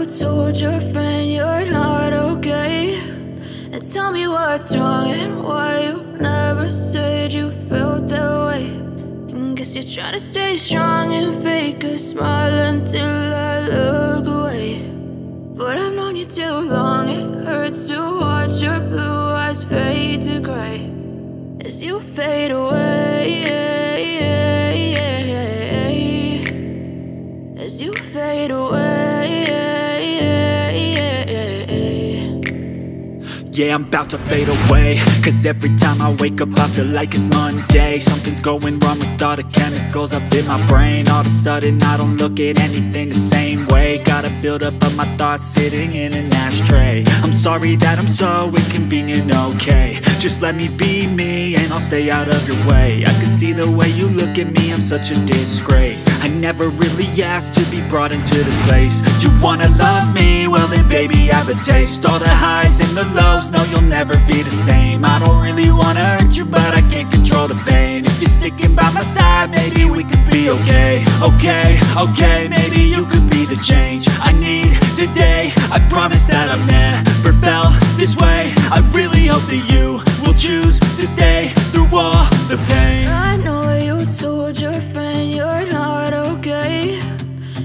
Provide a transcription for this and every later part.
told your friend you're not okay, and tell me what's wrong and why you never said you felt that way. And guess you're trying to stay strong and fake a smile until I look away. But I've known you too long, it hurts to watch your blue eyes fade to gray as you fade away, as you fade away. Yeah, I'm about to fade away, cause every time I wake up I feel like it's Monday. Something's going wrong with all the chemicals up in my brain. All of a sudden I don't look at anything the same way. Gotta build up of my thoughts sitting in an ashtray. I'm sorry that I'm so inconvenient, okay. Just let me be me and I'll stay out of your way. I can see the way you look at me, I'm such a disgrace. I never really asked to be brought into this place. You wanna love me? Well then baby have a taste. All the highs and the lows, no, you'll never be the same. I don't really wanna hurt you, but I can't control the pain. If you're sticking by my side, maybe we could be okay. Okay, maybe you could be the change I need today. I promise that I've never felt this way. I really hope that you will choose to stay through all the pain. I know you told your friend you're not okay,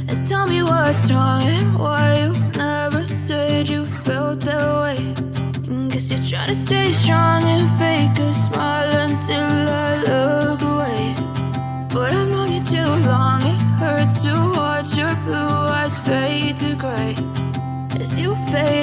and tell me what's wrong and why you never said you felt that way. Guess you're trying to stay strong and fake a smile until I look away. But I've known you too long, it hurts to watch your blue eyes fade to gray as you fade